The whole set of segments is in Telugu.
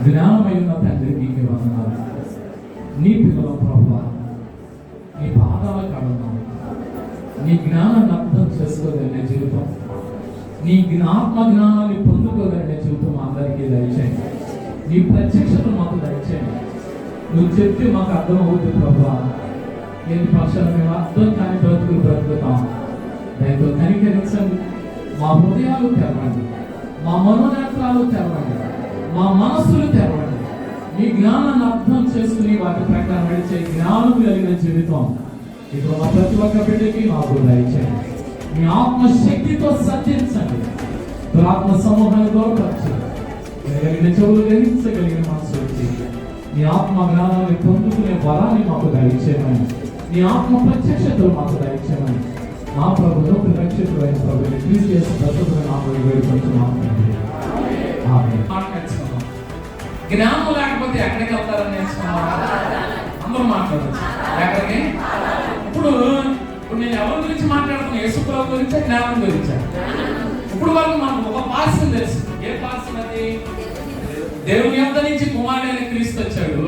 జ్ఞానమైన తండ్రి నీకు వందనాలు. నీ పిల్లల ప్రభువా, నీ పాదాల కడను నీ జ్ఞానాన్ని అర్థం చేసుకోగలిగిన జీవితం, నీ ఆత్మ జ్ఞానాన్ని పొందుకోగలిగిన జీవితం అందరికీ దయచేయండి. నీ ప్రత్యక్షత మాకు దయచేయండి. నువ్వు చెప్తే మాకు అర్థం అవుతుంది ప్రభువా. ఎన్ని పక్షాలు మేము అర్థం కాని బ్రతుకులు బ్రతుకుతాం. దాంతో కనికరించండి. మా హృదయాలు తెరవండి, మా మనోనేత్రాలు తెరవండి, మా మనస్సులు తెరవండి. మీ జ్ఞానాన్ని అర్థం చేసుకుని వాటి ప్రకారం నడిచే జ్ఞానం కలిగిన జీవితం ఇప్పుడు మా ప్రతి ఒక్క బిడ్డకి మాకు దయచేయండి. మీ ఆత్మశక్తితో సత్యించండి. ఆత్మ సమూహాన్ని దూరపరచండి. కలిగిన చెవులు గ్రహించగలిగిన మనసు వచ్చి నీ ఆత్మ జ్ఞానాన్ని పొందుకునే వరాన్ని మాకు దయచేయమని, నీ ఆత్మ ప్రత్యక్షతలు మాకు దయచేయమని మా ప్రభుత్వ రక్షితులైన ప్రభుత్వ క్రీస్తు ప్రస్తుతమైన జ్ఞానం లేకపోతే ఎక్కడికి వెళ్తారని నేర్చుకున్నారా? అందరూ మాట్లాడచ్చు. ఎక్కడికి? ఇప్పుడు నేను ఎవరి గురించి మాట్లాడుతున్నా? యేసుప్రభు గురించా, జ్ఞానం గురించా? ఇప్పుడు వరకు మనకు ఒక పార్సల్ తెలుసు. ఏ పార్సల్ అది? దేవుని యొద్ద నుంచి కుమారుడైన క్రీస్తు వచ్చాడు.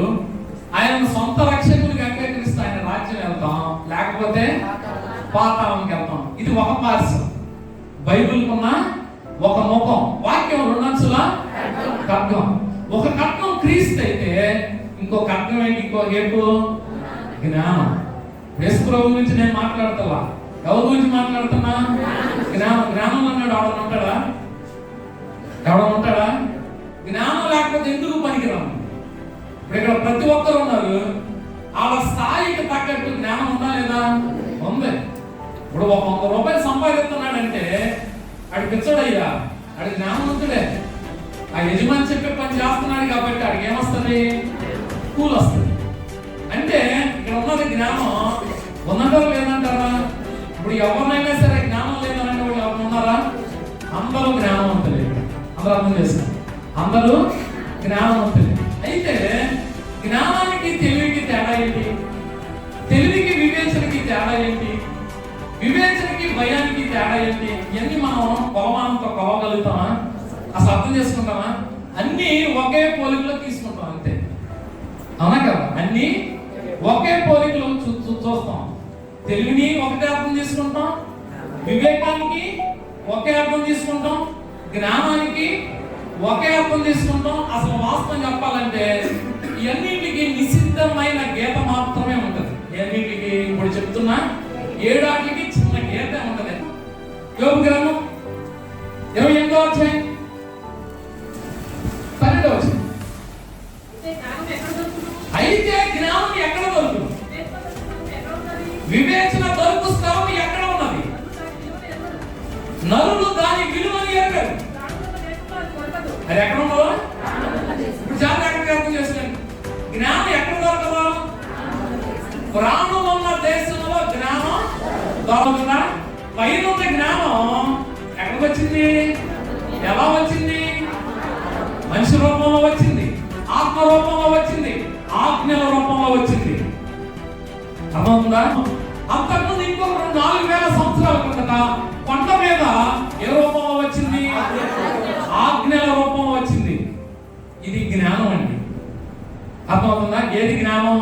ఆయన సొంత రక్షకుడికి అంగీకరిస్తే ఆయన రాజ్యం వెళ్తాం, లేకపోతే పాతాళంకి వెళ్తాం. ఇది ఒక పార్సల్. బైబిల్ కున్న ఒక ముఖం, వాక్యం రెండంచుల ఖడ్గం. ఒక ఖడ్గం క్రీస్తు అయితే ఇంకో ఖడ్గం ఏంటి? ఇంకో గేటు జ్ఞానం. యేసుప్రభు గురించి నేను మాట్లాడతా. ఎవరి గురించి మాట్లాడుతున్నా? జ్ఞానం. జ్ఞానంలో అన్నాడు ఎవడనుంటాడా? ఎవడనుంటాడా? జ్ఞానం లేకపోతే ఎందుకు పనికిరాము? ఇప్పుడు ఇక్కడ ప్రతి ఒక్కరు ఉన్నారు. వాళ్ళ స్థాయికి తగ్గట్టు జ్ఞానం ఉందా లేదా? ఉంది. ఇప్పుడు ఒక 100 రూపాయలు సంపాదిస్తున్నాడంటే ఆడికి పిచ్చోడయ్యా, ఆడి జ్ఞానవంతుడే. ఆ యజమాని చెప్పే పని చేస్తున్నాడు కాబట్టి ఆడికి ఏమొస్తుంది? కూల్ వస్తుంది. అంటే ఇక్కడ ఉన్నది జ్ఞానం. ఉన్నంటారా లేదంటారా? ఇప్పుడు ఎవరినైనా సరే జ్ఞానం లేదనంటే వాళ్ళు ఎవరు ఉన్నారా? అందరూ జ్ఞానవంతులే. అందరూ అర్థం చేస్తారు. అందరూ జ్ఞానవంతులే. అయితే జ్ఞానానికి తెలివికి తేడా ఏంటి? తెలివికి వివేచనకి తేడా ఏంటి? వివేచనకి భయానికి తేడా ఏంటి? ఇవన్నీ మనం కొలమానంతో కొలవగలుగుతామా? అసలు అర్థం చేసుకుంటామా? అన్నీ ఒకే పోలికలో తీసుకుంటాం అంతే. అవునా కదా? అన్నీ ఒకే పోలికలో చూస్తాం. తెలివిని ఒకటే అర్థం తీసుకుంటాం, వివేకానికి ఒకే అర్థం తీసుకుంటాం, జ్ఞానానికి ఒకే అర్థం తీసుకుంటాం. అసలు వాస్తవం చెప్పాలంటే ఇవన్నిటికి నిషిద్ధమైన గీత మాత్రమే ఉంటుంది. ఇవన్నిటికి ఇప్పుడు చెప్తున్నా 7 ఆటలకి చిన్న గీత ఉంటుంది. యోబు గ్రంథం 28వ అధ్యాయం 12వ వచనం. అయితే జ్ఞానం ఎక్కడ దొరుకుతుంది? వివేచన దొరుకు స్థలం ఎక్కడ ఉన్నది? నరులు దాని విలువని ఎరగరు. అది ఎక్కడ ఉండదు? ఇప్పుడు చాలా ఎక్కడ అర్థం చేసుకోండి. జ్ఞానం ఎక్కడ దొరకదు? ప్రాణం ఉన్న దేశంలో జ్ఞానం దొరకదా? పైన ఉన్న జ్ఞానం ఎక్కడికి వచ్చింది? ఎలా వచ్చింది? మనిషి రూపంలో వచ్చింది, ఆత్మ రూపంలో వచ్చింది, ఆజ్ఞల రూపంలో వచ్చింది. అర్థమవుతుందా? అంతకుముందు ఇంకొక 4000 సంవత్సరాల కిందట కొండ మీద ఏ రూపంలో వచ్చింది? ఆజ్ఞల రూపంలో వచ్చింది. ఇది జ్ఞానం అండి. అర్థమవుతుందా? ఏది జ్ఞానం?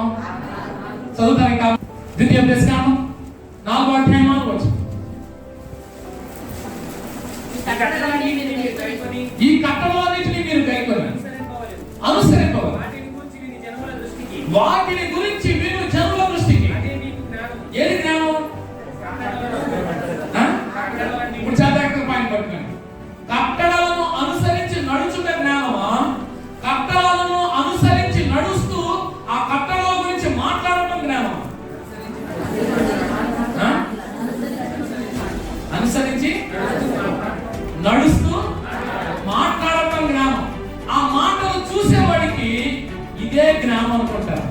చదువుతానికి కాదు. ద్వితీయోపదేశకాండం 4వ అధ్యాయం 4వ వచనం. ఈ కట్టడలన్నిటిని మీరు కైకొని అనుసరింపవాలి. వాటిని గురించి మీరు జనుల దృష్టికి. ఏది జ్ఞానం? ఇప్పుడు చాలా పాయింట్ పట్టుకోండి. కట్టడలను అనుసరించి నడుచుట జ్ఞానమా? కట్టడలను అనుసరించి నడుస్తూ ఆ కట్టడల గురించి మాట్లాడటం జ్ఞానమా? అనుసరించి నడుస్తూ మాట్లాడటం జ్ఞానం. ఆ మాటలు చూసేవాడికి ఇదే జ్ఞానం అనుకుంటారు.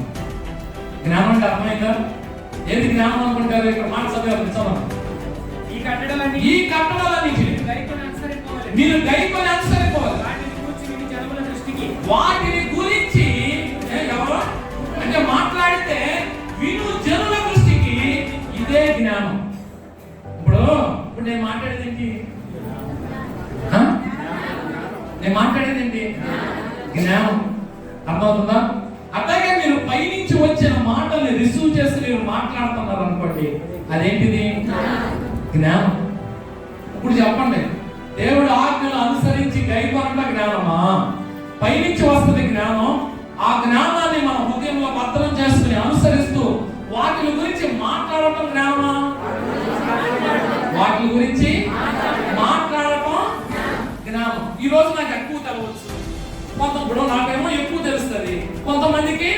జ్ఞానం అంటే అర్థమైందా? ఏది జ్ఞానం అనుకుంటారు? ఇక్కడ మాట చదివారు. ఈ కట్టడలన్నిటిని మీరు గైకొని అనుసరిపోవాలి. వాటిని గురించి ఎవరు అంటే మాట్లాడితే విను జనుల దృష్టికి ఇదే జ్ఞానం. ఇప్పుడు నేను మాట్లాడేది ఏంటి? నేను మాట్లాడేది ఏంటి? జ్ఞానం. అర్థమవుతుందా? అట్లాగే మీరు పైనుంచి వచ్చిన మాటల్ని రిసీవ్ చేసి మీరు మాట్లాడుతున్నారు అనుకోండి, అదేంటిది? జ్ఞానం. ఇప్పుడు చెప్పండి, దేవుడు ఆజ్ఞలు అనుసరించి గైకొనట జ్ఞానమా? పైనుంచి వస్తుంది జ్ఞానం. ఆ జ్ఞానాన్ని మన హృదయంలో భద్రం చేసుకుని అనుసరిస్తూ వాటి గురించి మాట్లాడటం జ్ఞానమా? వాటి గురించి మాట్లాడటం జ్ఞానం. ఈ రోజు నాకు ఎక్కువ తెలవచ్చు, కొంతప్పుడు నాకేమో ఎక్కువ తెలుస్తుంది, కొంతమందికి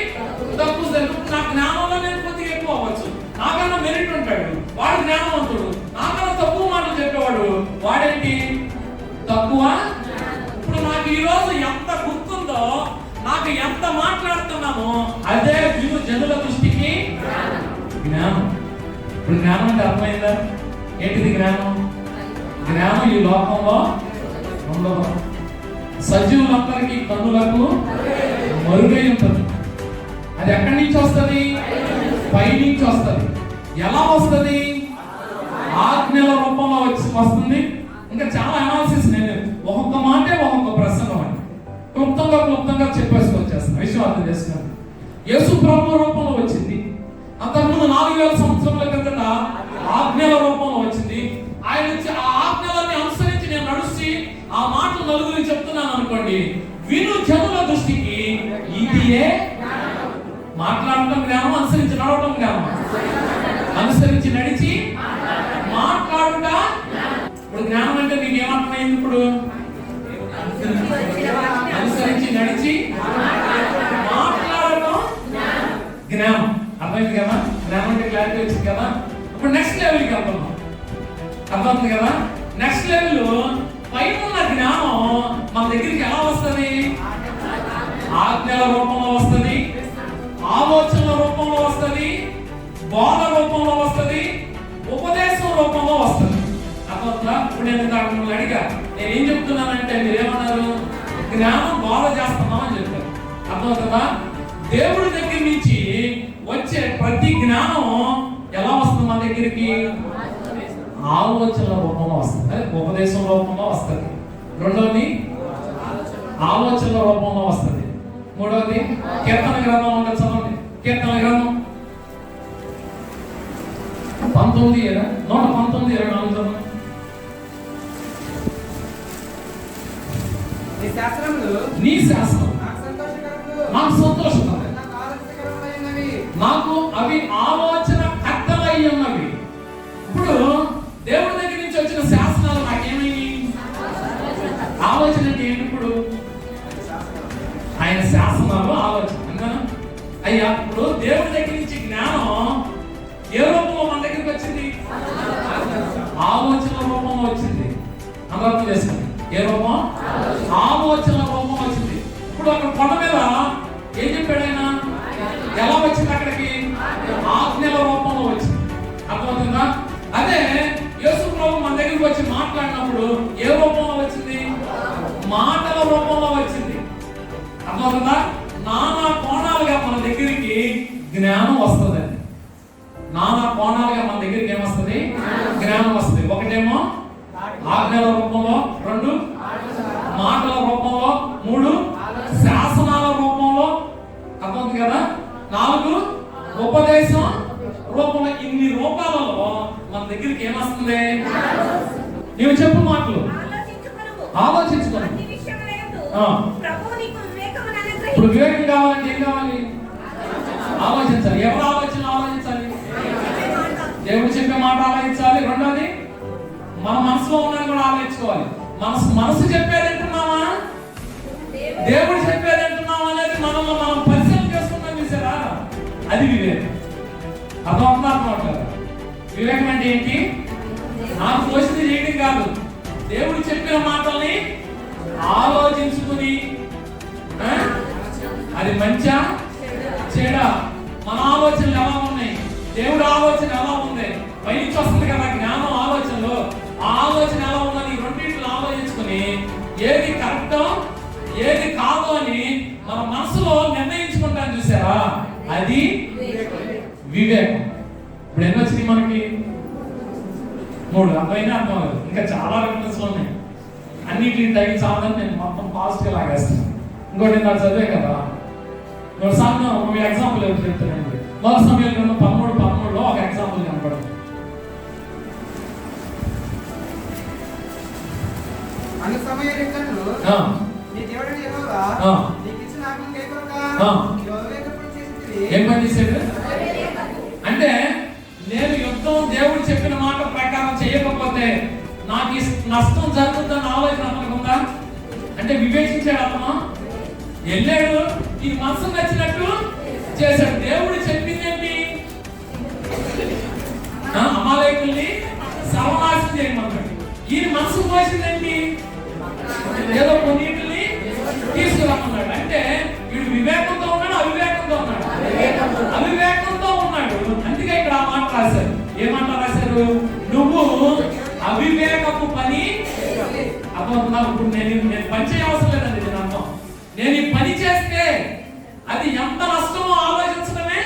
తక్కువ తెలుసు. నా జ్ఞానంలో నేను కొద్దిగా ఎక్కువ అవ్వచ్చు. నాకన్నా మెరిట్ ఉంటాడు, వాడు జ్ఞానవంతుడు. నాకన్నా తక్కువ మాటలు చెప్పేవాడు, వాడేంటి? తక్కువ. ఇప్పుడు నాకు ఈ రోజు ఎంత గుర్తుందో, నాకు ఎంత మాట్లాడుతున్నామో అదే విను జనుల దృష్టికి జ్ఞానం. ఇప్పుడు జ్ఞానం అంటే అర్థమైందా? ఏంటిది జ్ఞానం? జ్ఞానం ఈ లోకంలో ఉండదు. సజీవులందరికీ కన్నులకు మరుగై ఉంటుంది. అది ఎక్కడి నుంచి వస్తుంది? పై నుంచి వస్తుంది. ఎలా వస్తుంది? ఆజ్ఞల రూపంలో వస్తుంది. ఇంకా చాలా అనాలిసిస్, నేను ఒక్కొక్క మాటే ఒక్కొక్క ప్రసంగం అండి క్లుప్తంగా చెప్పేసుకొచ్చేస్తాను. విషయం అర్థం చేస్తున్నాను. యేసు ప్రభు రూపంలో వచ్చింది. అంతకుముందు 4000 సంవత్సరాల క్రిందట ఆజ్ఞల రూపంలో వచ్చింది. ఆయన ఆ ఆజ్ఞలన్నీ అనుసరించి నేను నడుచి ఆ మాటలు నలుగురికి చెప్తున్నాను అనుకోండి, విను జనుల దృష్టికి ఇదియే మాట్లాడటం జ్ఞానం, అనుసరించి నడవటం జ్ఞానం. అనుసరించి నడిచి మాట్లాడుట. ఇప్పుడు జ్ఞానం అంటే నీకు ఏమర్థమైంది? ఇప్పుడు అనుసరించి నడిచి మాట్లాడటం జ్ఞానం. అర్థమైంది కదా? జ్ఞానం అంటే క్లారిటీ వచ్చింది కదా? ఇప్పుడు నెక్స్ట్ లెవెల్కి వెళ్తున్నాం. అర్థమవుతుంది కదా? నెక్స్ట్ లెవెల్ పైన ఉన్న జ్ఞానం మన దగ్గరికి ఎలా వస్తుంది? ఆజ్ఞల రూపంలో వస్తుంది, ఆలోచనల రూపంలో వస్తుంది, బోధ రూపంలో వస్తుంది, ఉపదేశం రూపంలో వస్తుంది. అర్థమవుతుందా? ఇప్పుడు నేను మిమ్మల్ని అడిగా, నేనేం చెప్తున్నానంటే మీరేమన్నారు? జ్ఞానం బోధ చేస్తున్నామని చెప్పారు. అర్థమవుతుందా? దేవుడి దగ్గర నుంచి వచ్చే ప్రతి జ్ఞానం ఎలా వస్తుంది మన దగ్గరికి? ఆలోచనల రూపంలో వస్తుంది, అదే ఉపదేశం రూపంలో వస్తుంది. రెండవది ఆలోచనల రూపంలో వస్తుంది. మూడవది కీర్తన గ్రంథం ఉంటుంది, చదవండి. కీర్తన గ్రంథం 119:24 చదవండి. నీ శాసనం నాకు సంతోషకరం, నాకు అవి ఆలోచన కర్తలై ఉన్నవి. ఇప్పుడు దేవుడి దగ్గర నుంచి వచ్చిన శాసనాలు నాకేమైంది? ఆలోచన అంటే ఏంటి? ఇప్పుడు ఆయన శాసనాలు ఆలోచన అన్నాను. అయ్యా, ఇప్పుడు దేవుడి దగ్గర నుంచి జ్ఞానం ఏ రూపంలో మన దగ్గరికి వచ్చింది? ఆలోచన రూపంలో వచ్చింది. అందరూ చేసింది. ఏ రూపం? ఆలోచన రూపంలో వచ్చింది. ఇప్పుడు అక్కడ కొండ మీద ఏం చెప్పాడు ఆయన? ఎలా వచ్చింది అక్కడికి? ఆజ్ఞల రూపంలో వచ్చింది. అర్థమవుతుందా? అదే యేసు ప్రభు మన దగ్గరికి వచ్చి మాట్లాడినప్పుడు ఏ రూపంలో వచ్చింది? మాటల రూపంలో వచ్చింది. అర్థమవుతుందా? నానా కోణాలుగా మన దగ్గరికి జ్ఞానం వస్తుందండి. నానా కోణాలుగా మన దగ్గరికి ఏమొస్తుంది? జ్ఞానం వస్తుంది. ఒకటేమో ఆజ్ఞల రూపంలో, 2 మాటల రూపంలో, 3 శాసనాల రూపంలో. అర్థమవుతుంది కదా? 4 ఉపదేశం రూపంలో. ఇన్ని రూపాలలో మన దగ్గరికి ఏమొస్తుంది? నీవు చెప్పు మాటలు ఆలోచించుకోను. ఇప్పుడు వివేకం కావాలంటే ఏం కావాలి? ఆలోచించాలి. ఎవరు ఆలోచించాలి? దేవుడు చెప్పే మాట ఆలోచించాలి. రెండోది మన మనసులో ఉన్నది కూడా ఆలోచించుకోవాలి. మనసు చెప్పేది అంటున్నావా, దేవుడు చెప్పేది అంటున్నావా అనేది మనల్ని మనం పరిశీలన చేసుకుంటాం. చూసారా? అది వివేకం. అర్థమవుతుందా? వివేకం అంటే ఏంటి? నాకు తోచింది చేయడం కాదు, దేవుడు చెప్పిన మాటల్ని ఆలోచించుకుని అది మంచా చెడా, మన ఆలోచనలు ఎలా ఉన్నాయి, దేవుడు ఆలోచన ఎలా ఉంది, పైనుంచి వస్తుంది కదా జ్ఞానం. ఆలోచనలు ఆలోచన ఎలా ఉందని రెండింటిని ఆలోచించుకుని ఏది కరెక్టో ఏది కాదో అని మన మనసులో నిర్ణయించుకుంటాను. చూసారా? అది వివేకం. ఇప్పుడు ఎన్ని వచ్చినాయి మనకి? 3. అర్థమైనా అర్థం లేదు. ఇంకా చాలా రెఫరెన్స్లు ఉన్నాయి. అన్నిటిని టైం చాలని నేను మొత్తం పాజిటివ్గా లాగేస్తాను. ఇంకోటి నాకు చదివే కదా, ఎగ్జాంపుల్ ఎవరు చెప్తానండి, మొదటి సమయంలో 13:13లో ఒక ఎగ్జాంపుల్ కనపడుతుంది. ఏం పని చేశాడు అంటే, నేను యుద్ధం దేవుడు చెప్పిన మాట ప్రకారం చేయకపోతే నాకు నష్టం జరుగుతుందని ఆలోచన అతనికి ఉందా అంటే వివేచించాడు అతను. వెళ్ళాడు, ఈ మనసు నచ్చినట్టు చేశాడు. దేవుడు చెప్పిందేంటి? అమాలేకుల్ని సర్వనాశనం చేయమన్నాడు. ఈయన మనసు పోసిందేంటి? ఏదో కొన్నిటిని తీసుకురమ్మన్నాడు. అంటే వీడు వివేకంతో ఉన్నాడు, అవివేకంతో ఉన్నాడు, అవివేకంతో ఉన్నాడు. అందుకే ఇక్కడ ఆ మాట రాశారు. ఏమాట రాశారు? నువ్వు అవివేకపు పని అర్థమవుతున్నావు. ఇప్పుడు నేను పని చేయవలసిన లేదండి, నేను అర్థం. నేను ఈ పని చేస్తే అది ఎంత నష్టమో ఆలోచించడమే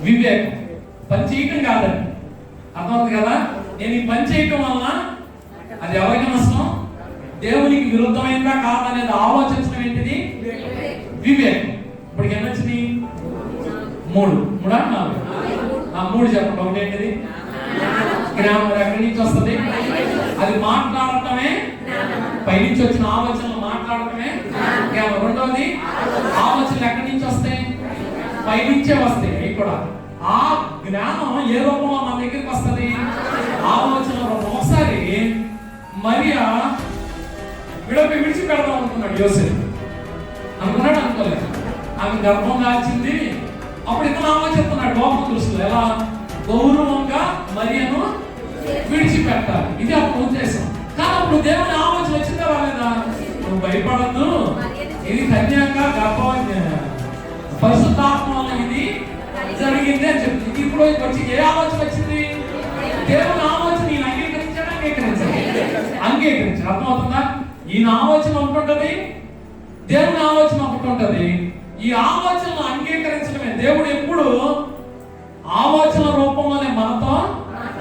వివేకం, పని చేయటం కాదండి. అర్థమవుతుంది కదా? నేను ఈ పని చేయటం వలన అది ఎవరికి నష్టం, దేవునికి విరుద్ధమైందా కాదనేది ఆలోచించడం ఏంటిది? వివేకం. ఇప్పుడు ఎన్నొచ్చింది? 3 చెప్పండి. ఒకటి ఏంటిది? జ్ఞానం. ఎక్కడి నుంచి వస్తుంది? అది మాట్లాడటమే, పైనుంచి వచ్చిన ఆలోచనలు మాట్లాడటమే జ్ఞానం. రెండవది, ఆలోచనలు ఎక్కడి నుంచి వస్తాయి? పైనుంచే వస్తాయి. కూడా ఆ జ్ఞానం ఏ రూపంలో మన దగ్గరికి వస్తుంది? ఆలోచన రూపం. ఒకసారి మరియా విడిచిపెడదాం అనుకున్నాడు యోసేపు. అనుకున్నాడు, అనుకోలేదు. ఆమె గర్భం దాల్చింది. అప్పుడు ఇతను ఆలోచిస్తున్నాడు లోపల దృష్టిలో, ఎలా గౌరవంగా మరియను విడిచిపెట్టాలి. ఇది అప్పుడు ఉద్దేశం. కానీ అప్పుడు దేవుని ఆలోచన వచ్చిందా రాలేదా? నువ్వు భయపడద్దు, ఇది కన్యాక గర్భం పరిశుద్ధాత్మ ఇది జరిగింది అని చెప్తుంది. ఇప్పుడు వచ్చి ఏ ఆలోచన వచ్చింది? దేవుని ఆలోచన ఈయన అంగీకరించాడు, అంగీకరించాడు. అర్థమవుతుందా? ఈయన ఆలోచన ఉంటుంటది, దేవుని ఆలోచన ఒకటి ఉంటది. ఈ ఆలోచనలు అంగీకరించడమే. దేవుడు ఎప్పుడు ఆలోచన రూపంలోనే మనతో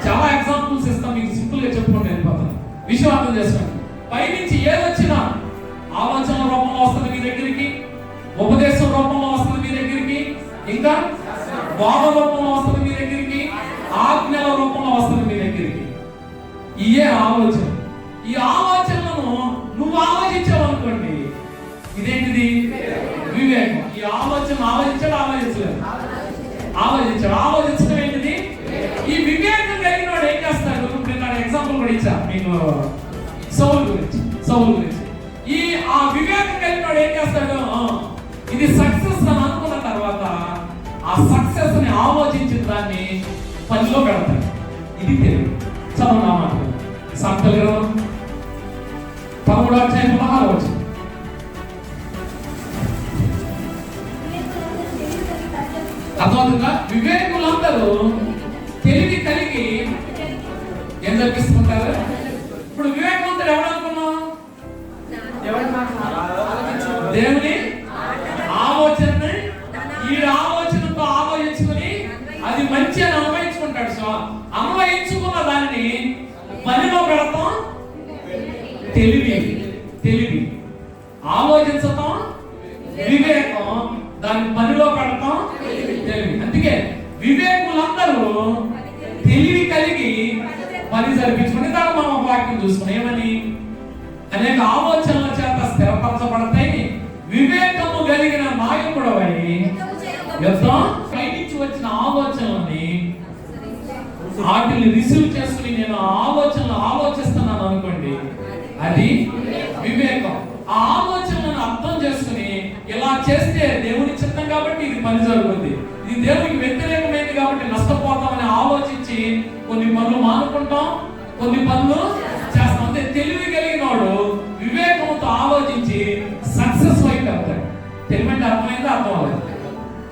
చాలా ఎగ్జాంపుల్స్ ఇస్తాం. మీకు సింపుల్ గా చెప్పుకుంటే వెళ్ళిపోతాను, విషయం అర్థం చేసుకోండి. పైనుంచి ఏదొచ్చినా ఆలోచన రూపంలో వస్తుంది మీ దగ్గరికి, ఉపదేశం రూపంలో వస్తుంది మీ దగ్గరికి, ఇంకా వాద రూపంలో వస్తుంది మీ దగ్గరికి, ఆజ్ఞల రూపంలో వస్తుంది మీ దగ్గరికి. ఇయే ఆలోచన. ఈ ఆలోచనలను నువ్వు ఆలోచించావు అనుకోండి, ఇదేంటిది? వివేకం. ఈ ఆలోచన ఆలోచించాడు, ఆలోచించడం ఏంటిది? ఈ వివేకం కలిగిన వాడు ఏం చేస్తాడు? ఇప్పుడు నేను ఎగ్జాంపుల్ కూడా ఇచ్చా మీకు, సౌలు గురించి. ఆ వివేకం కలిగిన వాడు ఏం చేస్తాడు? ఇది సక్సెస్ అని అనుకున్న తర్వాత ఆ సక్సెస్ ని ఆలోచించిన దాన్ని పనిలో పెడతాడు. ఇది తెలివి. చదవనా మాట సామెతలు 13:16 అర్థమవుతుందా? వివేకులందరూ తెలివి కలిగి ఏం జరిపిస్తుంటారు? ఇప్పుడు వివేకవంతుడు ఎవడనుకున్నాం? దేవుని ఆలోచనని ఈ ఆలోచనతో ఆలోచించుకుని అది మంచి అని అన్వయించుకుంటాడు. సో అన్వయించుకున్న దానిని పనిలో పెడతాం తెలివి, ఆలోచించటం వివేకం, దాన్ని పనిలో పెడతాం తెలివి. అందుకే వివేకులందరూ తెలివి కలిగి పని జరిపించుకుని దాన్ని మనం ఒక వాక్యం చూసుకుని ఏమని, అనేక ఆలోచనల చేత స్థిరపరచబడతాయి, వివేకము కలిగిన నాయకుడవై యుద్ధం. పైనుంచి వచ్చిన ఆలోచనల్ని వాటిని రిసీవ్ చేసుకుని నేను ఆలోచనలు ఆలోచిస్తున్నాను అనుకోండి, అది వివేకం. ఆ ఆలోచనలను అర్థం చేసుకుని ఇలా చేస్తే దేవుని చిత్తం కాబట్టి ఇది పని జరుగుతుంది, ఇది దేవునికి వ్యతిరేకమైంది కాబట్టి నష్టపోతామని ఆలోచించి కొన్ని పనులు మానుకుంటాం, కొన్ని పనులు చేస్తాం. అంటే తెలివి కలిగిన వాడు వివేకంతో ఆలోచించి సక్సెస్ వైపు వెళ్తాడు. తెలివి అంటే అర్థమైందా?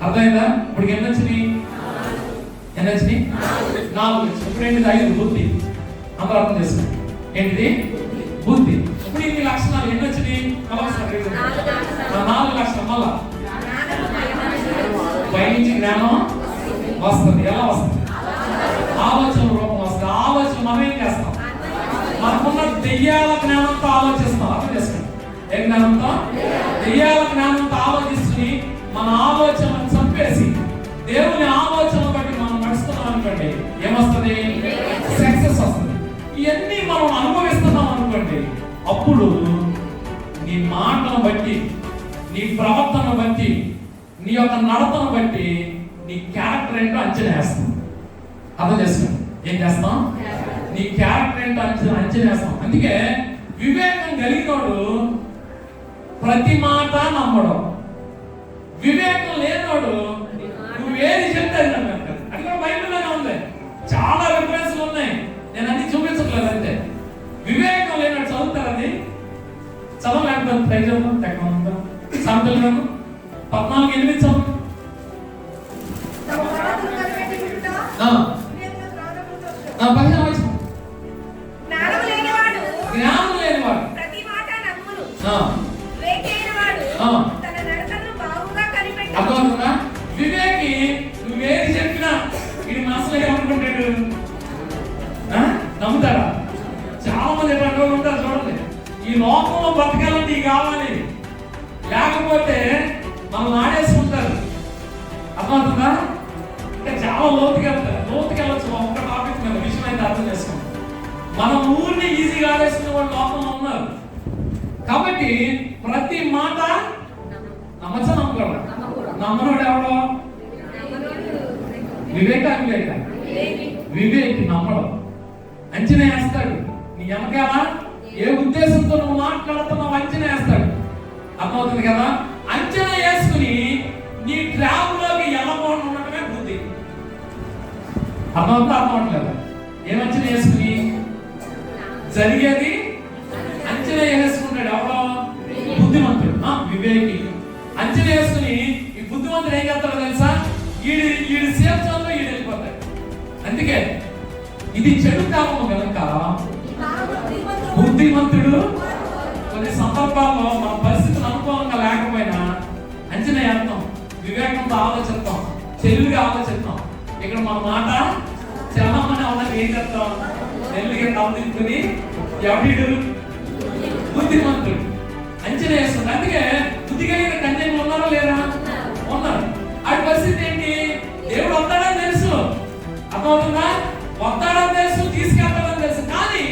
అర్థమైందా? ఇప్పుడు ఎన్ని వచ్చినాయి? 4. ఇప్పుడు ఏంటిది? 5. బుద్ధి. అందరూ అర్థం చేస్తారు ఏంటిది? బుద్ధి. ఇప్పుడు ఇన్ని లక్షణాలు ఎన్ని వచ్చినాయి? 4 లక్షణాలు. మళ్ళా పైనుంచి జ్ఞానం వస్తుంది. ఎలా వస్తుంది? ఆలోచన రూపం వస్తుంది. ఆలోచన మనం ఏం చేస్తాం? మనకున్న దెయ్యాల జ్ఞానంతో ఆలోచిస్తాం. అర్థం చేసుకోండి. ఏ జ్ఞానంతో? దెయ్యాల జ్ఞానంతో ఆలోచిస్తుంది. మన ఆలోచనను చంపేసి దేవుని ఆలోచన బట్టి మనం నడుస్తున్నాం అనుకోండి, ఏమొస్తుంది? సక్సెస్ వస్తుంది. ఇవన్నీ మనం అనుభవిస్తున్నాం అనుకోండి, అప్పుడు నీ మాటను బట్టి, నీ ప్రవర్తన బట్టి, నీ యొక్క నడతను బట్టి నీ క్యారెక్టర్ ఏంటో అంచనా వేస్తాం. అర్థం చేసుకోండి. ఏం చేస్తాం? నీ క్యారెక్టర్ ఏంటో అంచనా వేస్తాం. అందుకే వివేకం కలిగినోడు ప్రతి మాట నమ్మడం, వివేకం లేనోడు నువ్వు ఏది చెప్తే అది నమ్మారు. అది కూడా బైబిల్లోనే ఉంది. చాలా రిఫరెన్స్లు ఉన్నాయి, నేను అన్ని చూపించట్లేదు. అంతే. వివేకం లేనోడు చదువుతారని చదవలేకపోతే ట్రై చేద్దాం. తెగ సాంతలు 14:8 చదువు. జ్ఞానం లేనివాడు అర్థమవుతుందా? వివేకి నువ్వేది చెప్పినా ఇది మనసులో ఏమనుకుంటాడు? నమ్ముతాడా? చాలా మంది ఎటువంటి ఉంటారు చూడండి. ఈ లోకంలో బతకాలంటే ఇవి కావాలి, లేకపోతే మనం ఆడేసుకుంటారు. అర్థమవుతుందా? ఇంకా చాలా లోతుకెళ్ళచ్చు. ఒక్క టాపిక్ మీద విషయం అయితే అర్థం చేసుకోండి. మన ఊరిని ఈజీగా ఆడేసుకునే వాళ్ళు లోకంలో ఉన్నారు. కాబట్టి ప్రతి మాట నమ్మచ్చా నమ్మకూడదు? నమ్మనోడు ఎవడో? వివేకి నమ్మడం. అంచనా వేస్తాడు. నీ వెనకాల ఏ ఉద్దేశంతో నువ్వు మాట్లాడుతున్నావు అంచనా వేస్తాడు. అర్థమవుతుంది కదా? అంచనా వేసుకుని నీ ట్రావెల్లోకి వెళ్ళకుండా ఉండటమే బుద్ధి. అర్థమవుతుందా? ఏమంచనా వేసుకుని జరిగేది అంచనా వేసుకుంటాడు. ఎవడో? బుద్ధిమంతుడు, వివేకి. అంచనా వేసుకుని ఈ బుద్ధిమంతుడు ఏం చేస్తాడో తెలుసా? ఈడు సేఫ్ జోన్లో ఈడు వెళ్ళిపోతాడు. అందుకే ఇది చెడు కాలము కనుక బుద్ధిమంతుడు కొన్ని సందర్భాల్లో మన పరిస్థితులు అనుకూలంగా లేకపోయినా అంచనా వేస్తాం, వివేకంతో ఆలోచిస్తాం, తెలివిగా ఆలోచిస్తాం. ఇక్కడ మన మాట చాలా మంది ఉన్నది ఏం చెప్తాం? తెలివిగా తలదించుకుని ఎవడు? బుద్ధిమంతుడు. అంచనా వేస్తుంది. అందుకే బుద్ధి కలిగిన కన్యలు ఉన్నారా లేరా? ఉన్నారు. ఆ పరిస్థితి ఏంటి? దేవుడు వస్తాడని తెలుసు. అర్థమవుతుందా? వస్తాడని తెలుసు, తీసుకెళ్తాడని తెలుసు. కానీ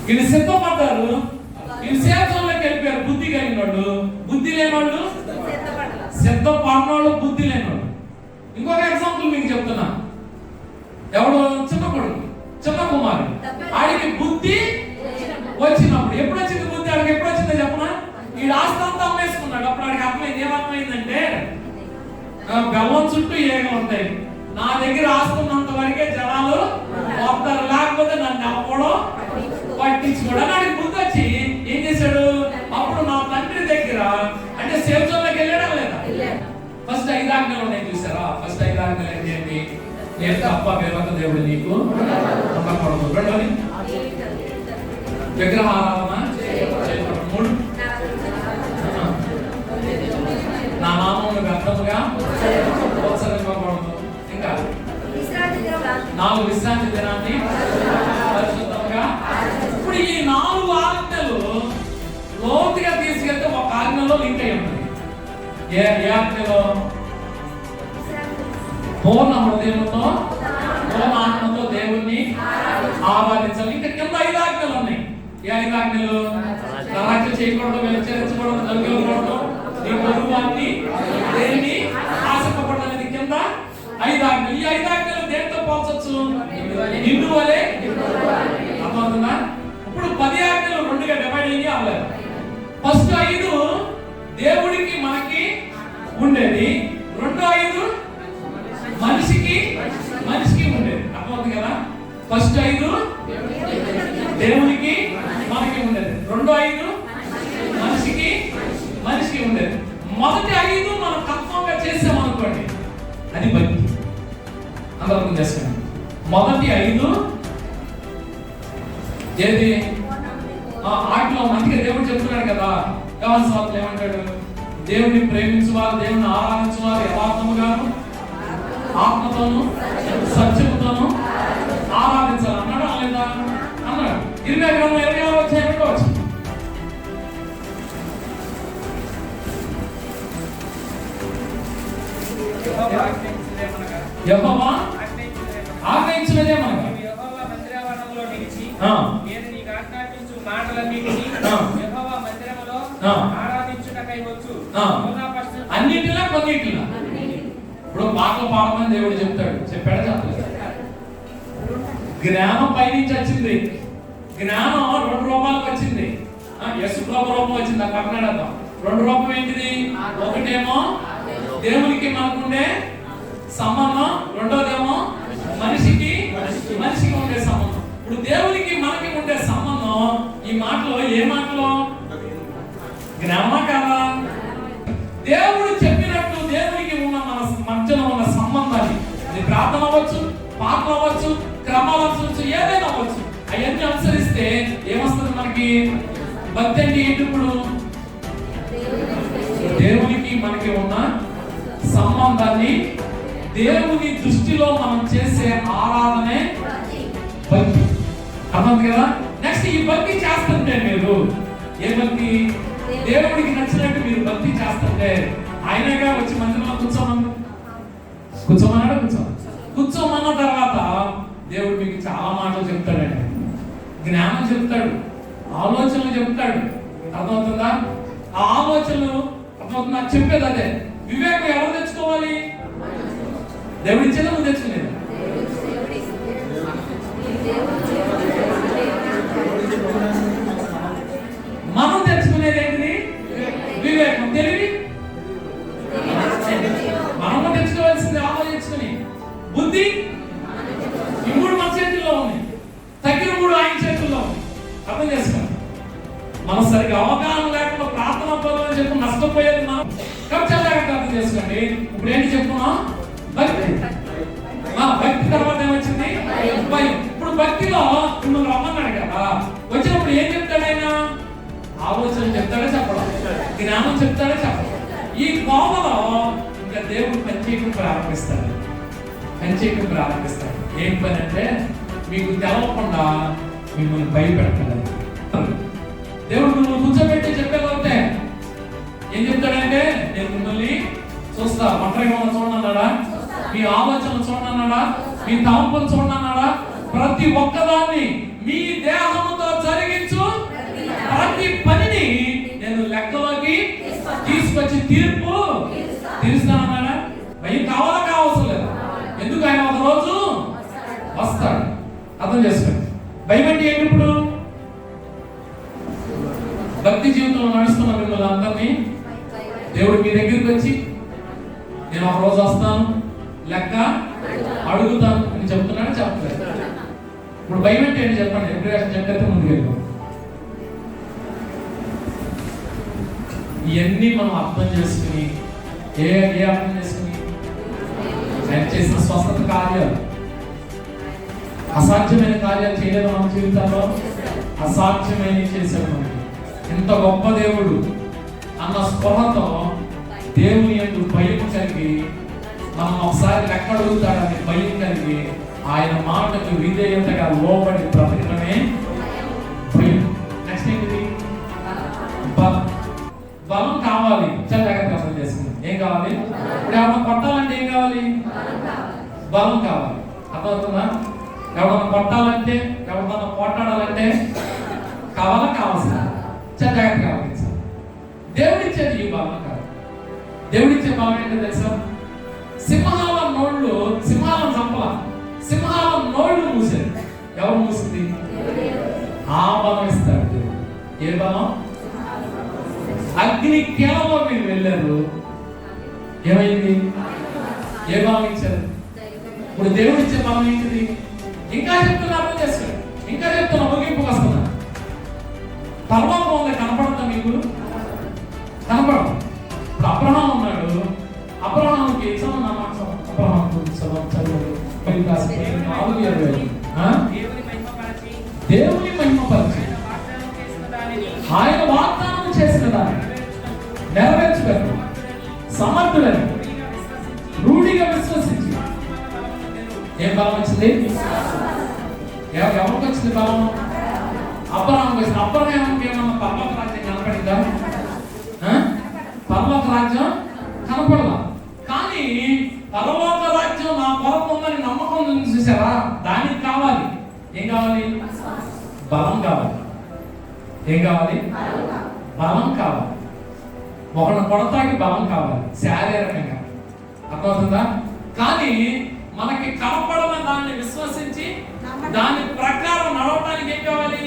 వీళ్ళు సిద్ధపడ్డారు, వీళ్ళు సేవలోకి వెళ్ళిపోయారు. బుద్ధి కలిగిన వాళ్ళు, బుద్ధి లేనివాళ్ళు, సిద్ధపడినోళ్ళు, బుద్ధి లేనివాళ్ళు. ఇంకొక ఎగ్జాంపుల్ మీకు చెప్తున్నా. ఎవడు? చిన్న కొడుకు, చిన్న కుమారుడు. ఆడికి బుద్ధి వచ్చినప్పుడు ఎప్పుడు వచ్చింది బుద్ధి? ఆడికి ఎప్పుడు వచ్చిందో చెప్పనా? ఈ రాష్ట్రంతా అమ్మేసుకున్నాడు. అప్పుడు ఆడికి అర్థమైంది. ఏమర్థమైందంటే బెల్లం చుట్టూ ఏగలు ఉంటాయి, నా దగ్గర ఆస్తున్నంత వరకే జనాలు వస్తారు, లేకపోతే నన్ను అమ్మడం పట్టించుకోవడం. ఆడికి బుద్ధి వచ్చి ఏం చేశాడు? అప్పుడు నా తండ్రి దగ్గర అంటే సేఫ్ జోన్లోకి వెళ్ళాడా లేదా? ఫస్ట్ 5 ఆజ్ఞలు ఉన్నాయి చూసారా? ఫస్ట్ 5 ఆజ్ఞలు ఏంటి? నేను తప్ప వేరొక దేవుడు నీకు ఉండకూడదు. రెండోది విగ్రహారాధన చేయకూడదు. 3 నా నామమును వ్యర్థముగా ఉత్సరింపకూడదు. ఇంకా 4 విశ్రాంతి దినాన్ని పరిశుద్ధంగా. ఇప్పుడు ఈ 4 ఆజ్ఞలు లోతుగా తీసుకెళ్తే ఒక ఆజ్ఞలో లింక్ అయి ఉంది. ఏ ఆజ్ఞలో? పూర్ణ హృదయంతో పూర్ణ ఆత్మతో దేవుణ్ణి ఆరాధించాలి. ఇంకా కింద 5 ఆజ్ఞలు ఉన్నాయి. ఏ 5 ఆజ్ఞలు? హత్య చేయకూడదు, వ్యభిచరించకూడదు, దొంగిలకూడదు, నీ పొరుగువాన్ని దేన్ని ఆశపడలేదు. కింద 5 ఆజ్ఞలు. ఈ 5 ఆజ్ఞలు దేంతో పోల్చొచ్చు? నిన్ను వలే. అర్థమవుతుందా? ఇప్పుడు 10 ఆజ్ఞలు 2గా డివైడ్ అయ్యి అవ్వలేదు. ఫస్ట్ 5 దేవుడికి మనకి ఉండేది, రెండో 5 మనిషికి ఉండేది. అర్థమవుతుంది కదా? ఫస్ట్ 5 దేవునికి మనకి ఉండేది, రెండో 5 మనిషికి ఉండేది. మొదటి 5 మనం కన్ఫర్మ్ గా చేసామనుకోండి, అది భక్తి. అందరూ అర్థం చేసుకోండి. మొదటి 5 ఏది? ఆజ్ఞలో. అందుకే దేవుడు చెప్తున్నాడు కదా, యోహాను సువార్తలో ఏమంటాడు? దేవుడిని ప్రేమించువారు, దేవుని ఆరాధించువారు యథార్థముగాను ఆత్మతోను సత్యముతోను ఆరాధించాలి అన్నాడు. లేదా అన్నాడు. 20 గ్రంథం 26 వచ్చాయి. యెహోవా ఆజ్ఞయించినదే మనకు. యెహోవా మందిరావరణంలో నిలిచి ఆ. నేను నీకు ఆజ్ఞాపించు మాటలన్నిటినీ ఆ. యెహోవా మందిరములో ఆ. ఆరాధించుటకై వచ్చు. ఆ. యోనా పశ్చిమ అన్నిటిలా కొన్నిటిలా. ఇప్పుడు పాటలు పాడమని దేవుడు చెప్తాడు, చెప్పాడా చెప్పలేదు? జ్ఞానం పైనుంచి వచ్చింది. జ్ఞానం 2 రూపాయలకు వచ్చింది. యేసు ప్రభు రూపం వచ్చింది. కర్ణాటక 2 రూపం ఏంటిది? ఒకటేమో దేవునికి మనకుండే సంబంధం, రెండోదేమో మనిషికి ఉండే సంబంధం. ఇప్పుడు దేవునికి మనకి ఉండే సంబంధం ఈ మాటలో ఏ మాటలో? జ్ఞానమా కాదా? దేవుడు చెప్పినట్టు దేవునికి ఉన్న మన మధ్యలో ఉన్న సంబంధాన్ని, అది ప్రార్థన అవ్వచ్చు, పాటలు అవ్వచ్చు, క్రమాలు అవ్వచ్చు, ఏదైనా అవ్వచ్చు, అవన్నీ అనుసరిస్తే ఏమొస్తుంది మనకి? భక్తి అంటే ఏంటి? ఇప్పుడు దేవునికి మనకి ఉన్న సంబంధాన్ని, దేవుని దృష్టిలో మనం చేసే ఆరాధనే భక్తి. అర్థం కదా? నెక్స్ట్ ఈ భక్తి చేస్తుంటే మీరు ఏ భక్తి? దేవుడికి నచ్చినట్టు మీరు భక్తి చేస్తుంటే ఆయనగా వచ్చి మందిరంలో కూర్చోమన్నాడు. కూర్చోమన్న తర్వాత దేవుడు మీకు చాలా మాటలు చెప్తాడండి. జ్ఞానం చెప్తాడు, ఆలోచనలు చెప్తాడు. అర్థమవుతుందా? ఆ ఆలోచనలు అర్థమవుతుందా? చెప్పేది అదే. వివేకం ఎవరు తెచ్చుకోవాలి? దేవుడి ఇచ్చేదా నువ్వు తెచ్చుకునేది? మనం తెచ్చుకునేది ఏంటిది? వివేకం. తెలివి మనం తెచ్చుకోవాల్సింది. ఆలోచించుకుని బుద్ధి ఈ 3 మన చేతుల్లో ఉన్నాయి, తగ్గిన 3 ఆయన చేతుల్లో ఉన్నాయి. అర్థం చేసుకోండి. మనం సరిగ్గా అవగాహన లేకుండా ప్రార్థన పనులు చెప్పి నష్టపోయేది మనం. కాబట్టి అర్థం చేసుకోండి. ఇప్పుడు ఏంటి చెప్పుకున్నాం? భక్తి. భక్తి తర్వాత ఏమొచ్చింది? భయం. ఇప్పుడు భక్తిలో మిమ్మల్ని రమ్మన్నాడు కదా, వచ్చినప్పుడు ఏం చెప్తాడు ఆయన? ఆలోచన చెప్తాడే చెప్పడం, జ్ఞానం చెప్తాడే చెప్పడం. ఈ కోమలో ఇంకా దేవుడు పనిచేయడం ప్రారంభిస్తాడు. ఏం పని అంటే మీకు తెలవకుండా మిమ్మల్ని భయపెడతాడు. దేవుడు మిమ్మల్ని కూర్చోబెట్టి చెప్పేదంటే ఏం చెప్తాడంటే, నేను మిమ్మల్ని చూస్తా, ఒంటరిగా చూడన్నాడా, మీ ఆలోచనలు చూడన్నాడా, మీ తలంపులు చూడన్నాడా, ప్రతి ఒక్కదాన్ని మీ దేహంతో జరిగించు ప్రతి పనిని నేను లెక్కలోకి తీసుకొచ్చి తీరుస్తానన్నాడా? భయం కావాలా? కావాల్సిన లేదు. ఎందుకు? ఆయన ఒక రోజు వస్తాడు. అర్థం చేసుకోండి. భయం అంటే ఏంటి? ఇప్పుడు భక్తి జీవితంలో నడుస్తున్న మిమ్మల్ని అందరినీ దేవుడు మీ దగ్గరికి వచ్చి నేను ఒక రోజు వస్తాను, లెక్క అడుగుతాను అని చెప్తున్నాడు. చెప్పలేదు. ఇప్పుడు భయం అంటే ఏంటి చెప్పండి? ఎప్పుడు చెప్పైతే ముందుకెళ్ళాం. ఇవన్నీ మనం అర్థం చేసుకుని అర్థం చేసుకుని ఆయన చేసిన స్వస్థత కార్యాలు, అసాధ్యమైన కార్యాలు చేయలేదు మన జీవితంలో. అసాధ్యమైన చేశాడు మనకి. ఇంత గొప్ప దేవుడు అన్న స్పృహతో దేవుని యందు భయం కలిగి, మనం ఒకసారి లెక్క అడుగుతాడని భయం కలిగి, ఆయన మాటకు విధేయతగా లోబడి బ్రతకడమే భయం. నెక్స్ట్ ఏంటిది? బలం కావాలి. చాలా జాగ్రత్తగా అర్థం చేసుకుంది. ఏం కావాలి? ఇప్పుడు ఎవరైనా కొట్టాలంటే ఏం కావాలి? బలం కావాలి. అర్థమవుతుందా? ఎవరైనా కొట్టాలంటే, ఎవరైనా పోట్లాడాలంటే కావాల్సిన చాలా జాగ్రత్తగా గమనించాలి. దేవుడిచ్చేది ఈ బలం కాదు. దేవుడిచ్చే బలం ఏంటో తెలుసా? సింహాలను చంపల, సింహాల నోళ్ళు మూసారు. ఎవరు మూసింది? ఆ బలం ఇస్తాడు దేవుడు. ఏ బలం? అగ్ని కేవలం మీరు వెళ్ళారు, ఏమైంది? ఏ బలం ఇచ్చారు? ఇప్పుడు దేవుడు ఇచ్చే బలం ఏంటిది? ఇంకా చెప్తున్నా, అర్థం చేసుకోండి. ఇంకా చెప్తున్నా, ముగింపుకు వస్తున్నా. పరలోకం ఉంది, కనపడతా మీకు? కనపడదు. ఇప్పుడు అబ్రహాం ఉన్నాడు. అబ్రహాంకి దేవుని మహిమపరిచి ఆయన వాగ్దానం చేసిన దాన్ని నెరవేర్చగలరు. సమర్థులని రూఢిగా విశ్వసించి ఏం బలం వచ్చింది? ఎవరికి వచ్చింది బలం? అబ్రహాంకి వచ్చింది. అబ్రహాంకి ఏమన్నా పర్లోక రాజ్యం కనపడిందా? పరలోక రాజ్యం కనపడలా. కానీ పరలోక రాజ్యం నా కొరకు ఉంది చూసారా, దానికి కావాలి ఏం కావాలి? బలం కావాలి. ఏం కావాలి? బలం కావాలి. ఒకరిని కొడతాకి బలం కావాలి, శారీరకంగా. అర్థమవుతుందా? కానీ మనకి కనపడని దాన్ని విశ్వసించి దాని ప్రకారం నడవడానికి ఏం కావాలి?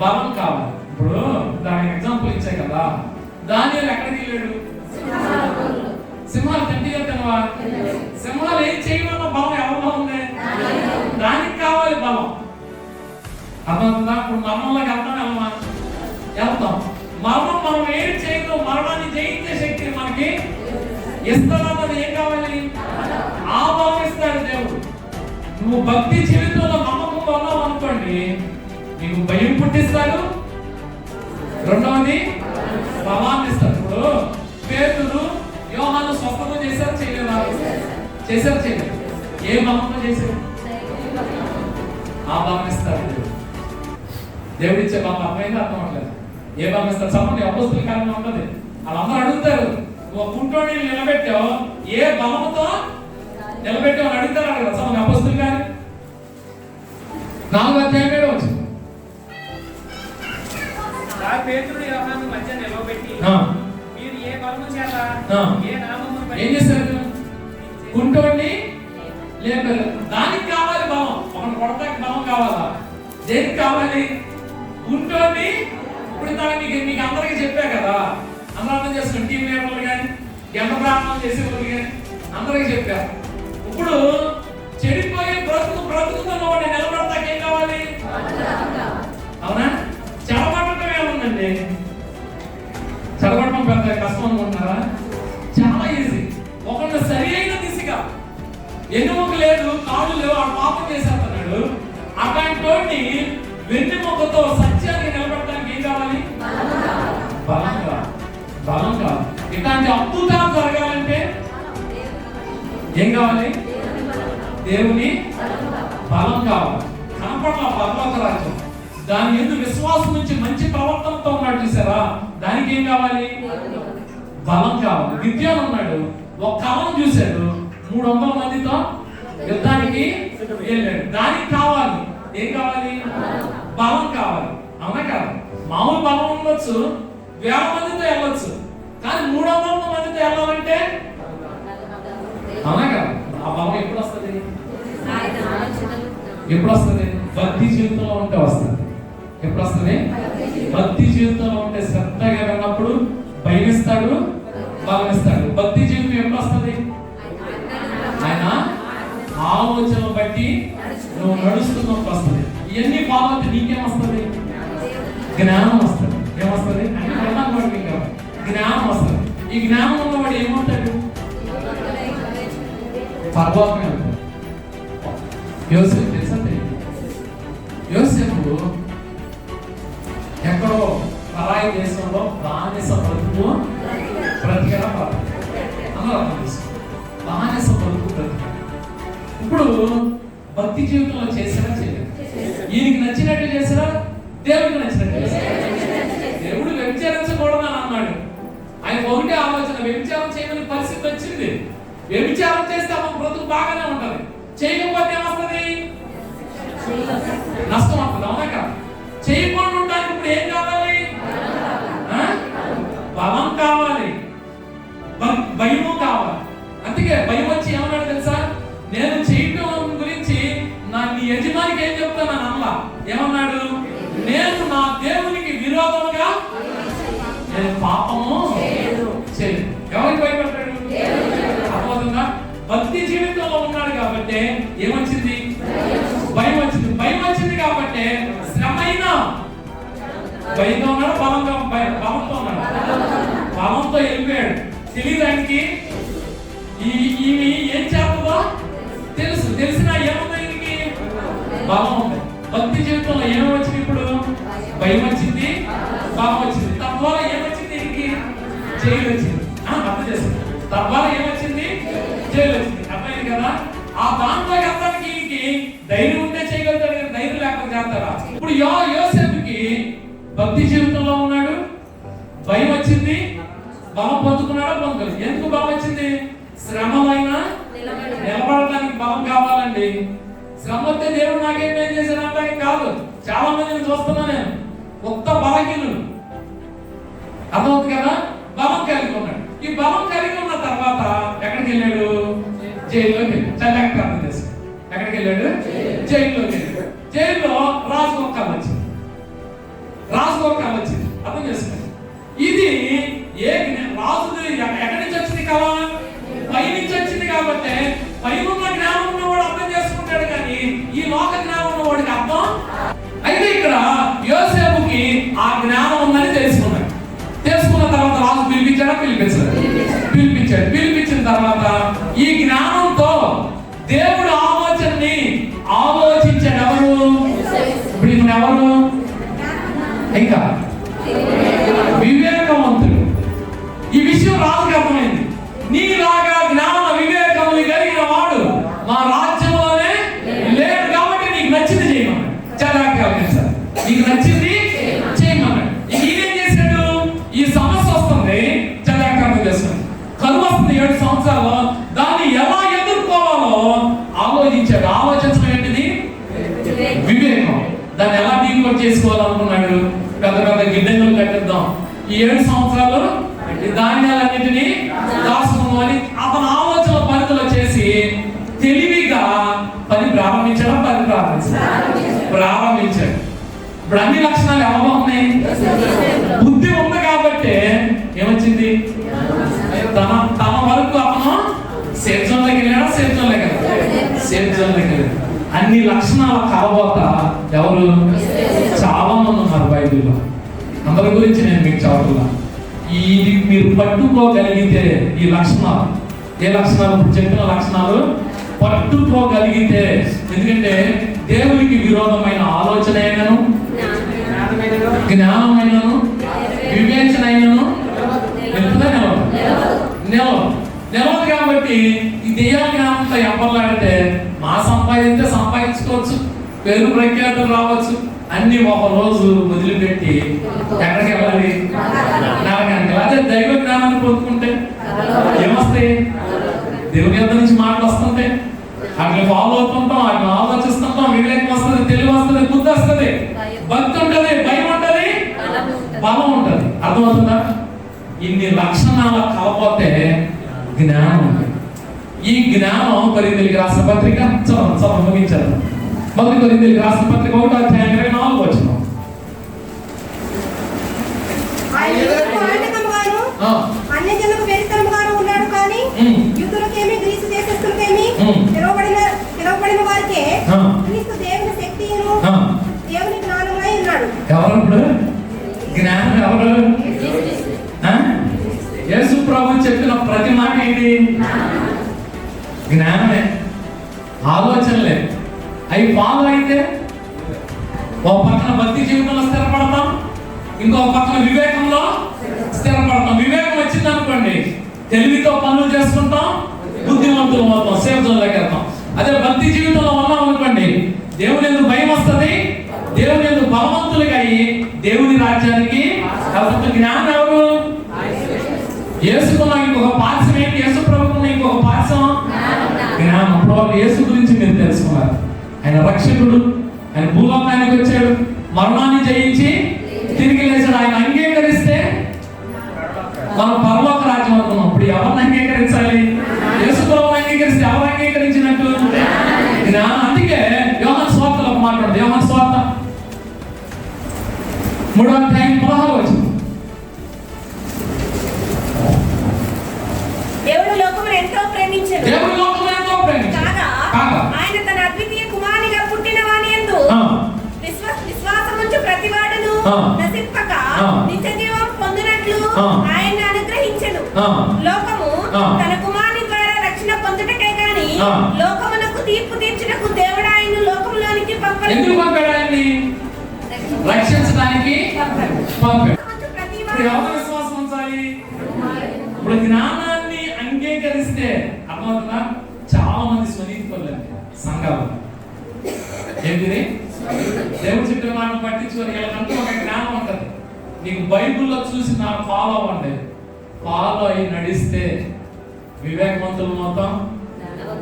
బలం కావాలి. ఇప్పుడు దానికి ఎగ్జాంపుల్ ఇచ్చాయి కదా, దానియేలు ఎక్కడికి వెళ్ళాడు? సింహాలు తిండిగా తినవా? సింహాలు ఏం చేయమన్న బలం ఎవరిలో ఉంది? దానికి కావాలి బలం. అర్థమవుతుందా? ఇప్పుడు మరణంలోకి వెళ్తామా? వెళ్తాం. మరణం మనం ఏం చేయదు, మరణాన్ని జయించే శక్తి మనకి ఇస్తాడన్నది ఏం కావాలి? ఆ బలం ఇస్తాడు దేవుడు. నువ్వు భక్తి జీవితంలో నమ్మకంగా ఉన్నావు అనుకోండి, నీకు భయం పుట్టిస్తాడు, రెండవది బలాన్ని ఇస్తాడు. ఇప్పుడు పేతురు యోహాను స్వస్థత చేశారు, చేయలేదా? చేశారు, చేయలేదు. ఏ బలంతో చేశారు? ఆ బలం ఇస్తాడు దేవుడు. ఇచ్చే బలం అర్థమైంది, అర్థం అవట్లేదు. ఏ బలం ఇస్తాడు? చెప్పండి. అపోస్తుల కాలంలో ఉంటుంది. వాళ్ళందరూ అడుగుతారు, నువ్వు కుంటోని నిలబెట్టావు, ఏ బలంతో నిలబెట్టావు అని అడుగుతారు కదా. చెప్పండి. అపోస్తుల కాలం 4వ అధ్యాయం వచ్చింది. పేతురు యోహాను మధ్య నిలవబెట్టి, మీరు ఏ బలము చేత ఏ నామమును బట్టి ఏం చేశారు? కుంటోని లేపారు. దానికి కావాలి బలం. ఒకరిని కొడతానికి బలం కావాలా? దేనికి కావాలి? కుంటోని. ఇప్పుడు దానికి మీకు అందరికీ చెప్పా కదా, అందరూ అర్థం చేసుకుని టీం లీడర్లు కానీ గంట ప్రారంభం చేసేవాళ్ళు కానీ అందరికీ చెప్పా. ఇప్పుడు చెడిపోయి బ్రతుకుతున్న వాడిని నిలబడతాకి ఏం కావాలి? అవునా? చెడగొట్టడం ఏముందండి? చెడగొట్టడం పెద్ద కష్టం అనుకుంటున్నారా? చాలా ఈజీ. ఒకళ్ళు సరి అయిన దిశగా, ఎన్నుముక లేదు, కాళ్ళు లేవు, ఆ పాపం చేసేస్తున్నాడు, అట్లాంటి వెన్నెముకతో సత్యాన్ని నిలబడటానికి ఏం కావాలి? బలం కావాలి. బలం కావాలి. ఇట్లాంటి అద్భుతాలు జరగాలంటే ఏం కావాలి? దేవుని బలం కావాలి. కనపడాల పర్వత రాజ్యం, దాని ఎందుకు విశ్వాసం నుంచి మంచి ప్రవర్తనతో ఉన్నాడు చూసారా, దానికి ఏం కావాలి? బలం కావాలి. గిద్యోను ఉన్నాడు, ఒక కలం చూశాడు, 300 మందితో యుద్ధానికి వెళ్ళాడు. దానికి కావాలి ఏం కావాలి? బలం కావాలి. అవునా కాదు? మామూలు బలం ఉండొచ్చు, 1000 మందితో వెళ్ళొచ్చు, కానీ 300 మందితో వెళ్ళాలంటే అవునా కాదు? ఆ బలం ఎప్పుడు వస్తుంది? ఎప్పుడు వస్తుంది? భక్తి జీవితంలో ఉంటే వస్తుంది. ఎప్పుడు వస్తుంది? భక్తి జీవితంలో ఉంటే శ్రద్ధగా ఉన్నప్పుడు భయమిస్తాడు, బలం ఇస్తాడు. భక్తి జీవితం ఎప్పుడు వస్తుంది? ఆయన ఆలోచన బట్టి నువ్వు నడుస్తున్నప్పుడు వస్తుంది. ఇవన్నీ ఫాలో అయితే నీకేమొస్తుంది? జ్ఞానం వస్తుంది. ఏమొస్తుంది? జ్ఞానం వస్తుంది. ఈ జ్ఞానం ఉన్నవాడు ఏమవుతాడు? పరలోకమే అవుతాడు. యోసేపు తెలుసా? యోసేపు ఎక్కడో పరాయి దేశంలో బానిస బ్రతుకు బ్రతికరా అందరూ అర్థం చేసుకో. బానిస బ్రతుకు బ్రతిక. ఇప్పుడు భక్తి జీవితంలో చేసినా చేయలేదు. ఈయనకి నచ్చినట్టు చేసినా, దేవుడికి నచ్చినట్టు చేసినా. దేవుడు వ్యభిచారించకూడదని అన్నాడు. ఆయన ఒకటే ఆలోచన, వ్యభిచారం చేయమని పరిస్థితి వచ్చింది. వ్యభిచారం చేస్తే మన బ్రతుకు బాగానే ఉంటది, చేయకపోతే ఏమవుతుంది? నష్టం వస్తుంది. అవునా కదా? చేయకుండా ఉండడానికి ఇప్పుడు ఏం కావాలి? బలం కావాలి, భయము కావాలి. అందుకే భయం వచ్చి ఏమన్నాడు తెలుసా? నేను చేయటం గురించి నీ యజమానికి ఏం చెప్తాను అన్న ఏమన్నాడు? నేను నా దేవునికి విరోధముగా నేను పాపము చేయను. ఎవరికి భయపడ్డాడు? అర్థమవుతుందా? భక్తి జీవితంలో ఉన్నాడు కాబట్టి ఏమొచ్చింది? భయం వచ్చింది. భయం వచ్చింది కాబట్టి శ్రమ అయినా భయంతో ఉన్నాడు, బలంతో ఉన్నాడు. బలంతో వెళ్ళిపోయాడు. తెలియదానికి ఈమె ఏం చేస్తుందో తెలుసు. తెలిసినా ఏముంది? ఈయనకి బలం ఉంది. భక్తి జీవితంలో ఏమి వచ్చింది? ఇప్పుడు భయం వచ్చింది, బలం వచ్చింది. తద్వారా ఏమొచ్చింది? ఈయనకి జైలు వచ్చింది. అర్థం చేస్తుంది. తద్వారా ఏమొచ్చింది? జైలు వచ్చింది. అర్థమైంది కదా? ఆ దాంట్లో అర్థానికి ఈయనకి ధైర్యం ఉంటే చేయగలుగుతాడు, కానీ ధైర్యం లేకపోతే చేస్తారా? ఇప్పుడు యోసేపుకి భక్తి జీవితంలో ఉన్నాడు, భయం వచ్చింది, బలం పొందుకున్నాడా? పొందుకోలేదు. ఎందుకు బలం వచ్చింది? శ్రమలైనా నిలబడటానికి బలం కావాలండి. శ్రమ వస్తే దేవుడు నాకేం చేశాడంటే కాదు. చాలా మందిని చూస్తున్నా నేను, కొత్త బలహీనులు, అర్థమవుతుంది కదా, బలం కలిగి ఉన్నాడు. ఈ బలం కలిగి ఉన్న తర్వాత ఎక్కడికి వెళ్ళాడు? జైల్లోకి వెళ్ళాడు. చల్లక ప్రార్థన చేశాడు. ఎక్కడికి వెళ్ళాడు? జైల్లోకి వెళ్ళాడు. జైల్లో రాజుకు ఒక కళ వచ్చింది. అర్థం చేసుకోండి. ఇది రాజు ఎక్కడి నుంచి వచ్చింది కళ? పై నుంచి వచ్చింది. కాబట్టి పైన ఉన్న జ్ఞానం ఉన్నవాడు అర్థం చేసుకుంటాడు, కానీ ఈ లోక జ్ఞానం ఉన్నవాడికి అర్థం. అయితే ఇక్కడ యోసేపుకి ఆ జ్ఞానం ఉందని తెలుసుకున్నాడు. తెలుసుకున్న తర్వాత రాజు పిలిపించిన తర్వాత ఈ జ్ఞానంతో దేవుడు ఆలోచనని ఆలోచించాడు. ఎవరు? ఇప్పుడు ఈయన ఎవరు? ఇంకా వివేకవంతుడు. ఈ విషయం రాజుకి అర్థమైంది. నీలాగా జ్ఞాన వివేకములు కలిగిన వాడు మా రాజ్యంలోనే లేడు, కాబట్టి నీకు నచ్చింది చేయమన్నాడు. చదవాలి సార్, నీకు నచ్చింది చేయమన్నాడు. ఈయనేం చేశాడు? ఈ సమస్య వస్తుంది, చదవాలి చేస్తాడు. కరువు వస్తుంది 7 సంవత్సరాల్లో, దాన్ని ఎలా ఎదుర్కోవాలో ఆలోచించాడు. ఆలోచించడం ఏంటిది? వివేకం. దాన్ని ఎలా డీకోడ్ చేసుకోవాలనుకున్నాడు? పెద్ద పెద్ద గిడ్డంగులు కట్టిద్దాం, ఈ 7 సంవత్సరాలు ఈ ధాన్యాలన్నింటినీ దాచుకుందామని అతను ఆలోచన పరిధిలో చేసి తెలివిగా పని ప్రారంభించాడు. ఇప్పుడు అన్ని లక్షణాలు ఎవరో ఉన్నాయి. బుద్ధి ఉంది కాబట్టి ఏమొచ్చింది? తన వరకు అతను సేఫ్ జోన్లోకి వెళ్ళాడా? సేఫ్ జోన్లోకి వెళ్ళాడు. అన్ని లక్షణాల కలబోత ఎవరు? చాలా మంది ఉన్నారు బైబిల్లో. అందరి గురించి నేను మీకు చదువుతున్నా. ఇది మీరు పట్టుకోగలిగితే ఈ లక్షణాలు, ఏ లక్షణాలు? ఇప్పుడు చెప్పిన లక్షణాలు పట్టుకోగలిగితే, ఎందుకంటే దేవునికి విరోధమైన ఆలోచన అయినను, జ్ఞానమైనను, వివేచన అయినను నిలవదు. కాబట్టి ఈ దెయ్యాల జ్ఞానంతో ఎంపర్లాడితే మా సంపాదించుకోవచ్చు, పేరు ప్రఖ్యాతులు రావచ్చు, అన్ని ఒక రోజు వదిలిపెట్టి ఎక్కడికి వెళ్ళాలి? నరకానికి. అదే దైవ జ్ఞానాన్ని పొందుకుంటే ఏమొస్తాయి? దేవుని యొద్ద నుంచి మాటలు వస్తుంటాయి, అట్లా ఫాలో అవుతుంటాం, అట్లా ఆలోచిస్తుంటాం, వివేకం వస్తుంది, తెలివి వస్తుంది, బుద్ధి వస్తుంది, భక్తి ఉంటుంది, భయం ఉంటుంది, బలం ఉంటుంది. అర్థమవుతుందా? ఇన్ని లక్షణాలు కలపోతే జ్ఞానం ఉంటుంది. ఈ జ్ఞానం కొరింథీయులకు రాసిన పత్రిక ముగించారు. మొదటి కొరింథీయులకు రాసిన పత్రిక 1:24 అన్యజనులకు వెరితనముగాను ఉన్నాడు, కానీ యూదులకేమి గ్రీసు దేశస్థులకేమి పిలువబడిన వారికే క్రీస్తు దేవుని శక్తియును దేవుని జ్ఞానమై ఉన్నాడు. ఎవరు జ్ఞానం? ఎవరు? యేసు ప్రభు చెప్పిన ప్రతి మాట ఏంటి? జ్ఞానమే, ఆలోచనలే. అవి ఫాలో అయితే ఒక పక్కన భక్తి జీవితంలో స్థిరపడతాం, ఇంకో పక్కన వివేకంలో స్థిరపడతాం. వివేకం వచ్చింది అనుకోండి, తెలివితో పనులు చేసుకుంటాం, బుద్ధిమంతులు అవుతాం, సేఫ్ జోన్లోకి వెళ్తాం. అదే భక్తి జీవితంలో ఉన్నాం అనుకోండి, దేవుని ఎందుకు భయం వస్తుంది, దేవుని ఎందుకు బలవంతులుగా అయ్యి దేవుని రాజ్యానికి కాబట్టి జ్ఞానం ఎవరు? యేసుకున్న ఇంకొక పార్శ్వం ఏంటి? యేసు ప్రభుకున్న ఇంకొక పార్శ్వం జ్ఞానం. ప్రభు యేసు గురించి మీరు తెలుసుకున్నారు. ఆయన రక్షకుడు, ఆయన భూలోకానికి వచ్చాడు, మరణాన్ని జయించి తిరిగి లేచాడు. ఆయన అంగీకరిస్తే మనం పరలోక రాజ్యం అనుకున్నాం. ఇప్పుడు ఎవరిని అంగీకరించాలి? యేసు ప్రభువుని అంగీకరిస్తే ఎవరు అంగీకరించినట్టు? జ్ఞానం. అందుకే యోహాను సువార్తలో మాట్లాడు. యోహాను సువార్త 3:16 దేవుడు లోకమును ఎంతో ప్రేమించాడు, కాగా ఆయన తన అద్వితీయ కుమారునిగా పుట్టిన వాని యందు విశ్వాసముంచు ప్రతివాడును నశింపక నిత్యజీవం పొందినట్లు ఆయన అనుగ్రహించెను. లోకము తన కుమారుని ద్వారా రక్షణ పొందుటకే గాని లోకమునకు తీర్పు తీర్చుటకు దేవుడు ఆయన లోకములోనికి ఎందుకు పంపాడు? ఆయన్ని రక్షించడానికి పంపాడు. ఎవరు విశ్వాసం ఉంచాలి? ఇప్పుడు జ్ఞానాన్ని అంగీకరిస్తే అర్థమవుతుందా? చాలా మంది స్వనీతి పనులండి సంఘాలు. ఏంటిది? దేవుడు చెప్పిన మాటను పట్టించుకొని వీళ్ళకంటూ ఒక జ్ఞానం ఉంటుంది. నీకు బైబిల్లో చూసి నాకు ఫాలో అవ్వండి, ఫాలో అయ్యి నడిస్తే వివేకవంతులు మొత్తం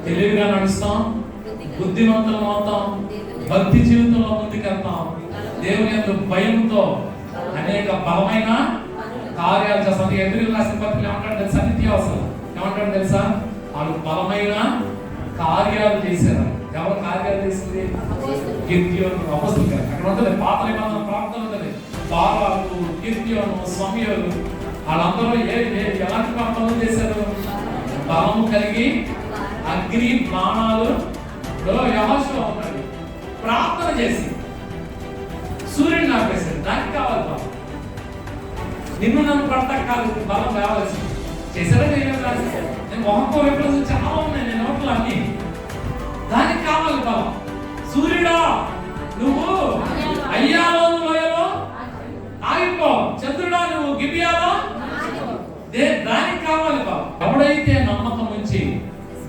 తెలివిగా నడుస్తాం, బుద్ధిమంతులం అవుతాం, భక్తి జీవితంలో ముందుకెళ్తాం, దేవుని యందు భయంతో అనేక బలమైన కార్యాలు చేస్తాం. ఎదురు రాసిన పత్రికలు ఏమంటాడు తెలుసా? నిత్యావసరం ఏమంటాడు తెలుసా? వాళ్ళు బలమైన కార్యాలు చేశారు. ఎవరు కార్యాలు చేసింది? గిద్యోను, అపొస్తలులు. అక్కడ ఉంటుంది పాత నిబంధన ప్రార్థన ఉంటుంది. బారాకు, గిద్యోను, సమూయేలు వాళ్ళందరూ ఎలాంటి ప్రార్థనలు చేశారు? బలము కలిగి అగ్ని బాణాలు యెహోషువ ఉన్నాడు, ప్రార్థన చేసి సూర్యుడిని ఆపేశాడు. దానికి కావాలి బలం. నిన్ను నన్ను పడతా కాదు, బలం కావాల్సింది. చేశారా చేయలేదు? నేను మొహంతో ఎప్పుడు చాలా ఉన్నాయి, నేను నోట్లు అన్ని. దానికి కావాలి బలం. సూర్యుడా నువ్వు అయ్యాలో లోయలో ఆగిపో, చంద్రుడా నువ్వు గిబియాలో, దానికి కావాలి బలం. ఎవడైతే నమ్మకం ఉంచి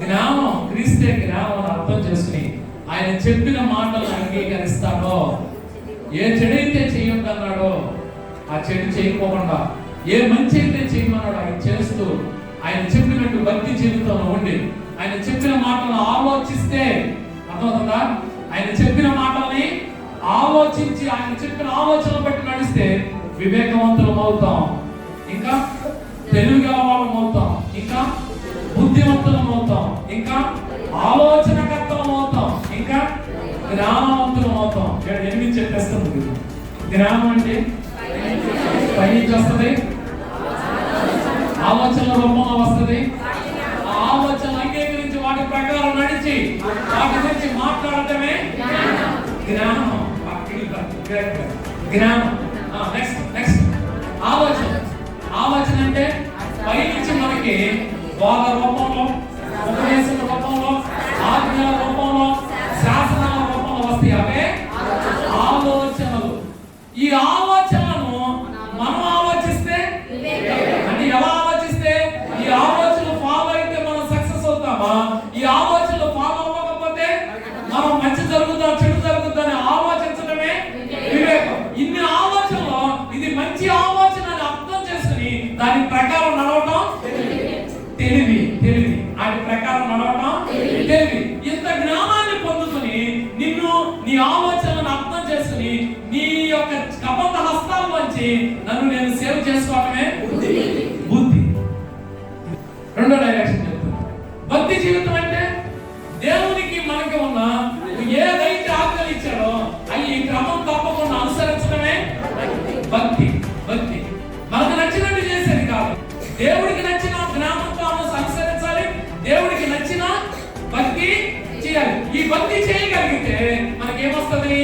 జ్ఞానం, క్రీస్తే జ్ఞానం అర్థం చేసుకుని ఆయన చెప్పిన మాటలను అంగీకరిస్తాడో, ఏ చెడైతే చేయొద్దన్నాడో ఆ చెడు చేయకపోకుండా, ఏ మంచి అయితే చేయమన్నాడో ఆయన చేస్తూ, ఆయన చెప్పినట్టు భక్తి జీవితంలో ఉండి ఆయన చెప్పిన మాటలను ఆలోచిస్తే, అర్థమవుతుందా? ఆయన చెప్పిన మాటల్ని ఆలోచించి ఆయన చెప్పిన ఆలోచన బట్టి నడిస్తే వివేకవంతులం అవుతాం, ఇంకా తెలివిగల వాళ్ళం అవుతాం, ఇంకా బుద్ధివంతులం అవుతాం, ఇంకా ఆలోచనకర్తలం అవుతాం, ఇంకా జ్ఞానవంతులం అవుతాం. 8 చెప్పేస్తుంది. జ్ఞానం అంటే పై నుంచి వస్తుంది, ఆలోచనల రూపంలో వస్తుంది. ఆ ఆలోచనలు అంగీకరించి వాటి ప్రకారం నడిచి వాటి గురించి మాట్లాడటమే జ్ఞానం. జ్ఞానం. నెక్స్ట్ ఆలోచన. ఆలోచన అంటే పై నుంచి మనకి బోధ రూపంలో, ఉపదేశం రూపంలో, ఆజ్ఞల రూపంలో, శాసనాల రూపంలో వస్తాయి. అవే ఆలోచనలు. ఈ ఆలోచనలను మనం ఆలోచిస్తే, అంటే ఎలా ఆలోచిస్తే, ఈ ఆలోచనలు ఫాలో అయితే మనం సక్సెస్ అవుతామా? ఈ ఆలోచనలు ఫాలో అవ్వకపోతే మనం మంచి జరుగుతా చెడు జరుగుతా అని ఆలోచించడమే వివేకం. ఇన్ని ఆలోచనలు ఇది మంచి ఆలోచన అని అర్థం చేసుకుని దాని ప్రకారం నడవటం తెలివి. ఆయన ప్రకారం నడవటం తెలివి. ఇంత జ్ఞానాన్ని పొందుకుని నిన్ను, నీ ఆలోచనలను అర్థం చేసుకుని నీ యొక్క కబంధ హస్తాల నుంచి నన్ను నేను సేవ్ చేసుకోవటమే బుద్ధి. రెండో డైరెక్షన్ చెప్తున్నా. భక్తి జీవితం అంటే దేవునికి మనకి ఉన్న ఏదైతే ఆజ్ఞలు ఇచ్చాడో అవి క్రమం తప్పకుండా అనుసరించడమే భక్తి. మనకు నచ్చినట్టు చేసేది కాదు. దేవుడికి నచ్చిన జ్ఞానంతో అనుసరించాలి, దేవుడికి నచ్చిన భక్తి చేయాలి. ఈ భక్తి చేయగలిగితే మనకేమొస్తుంది?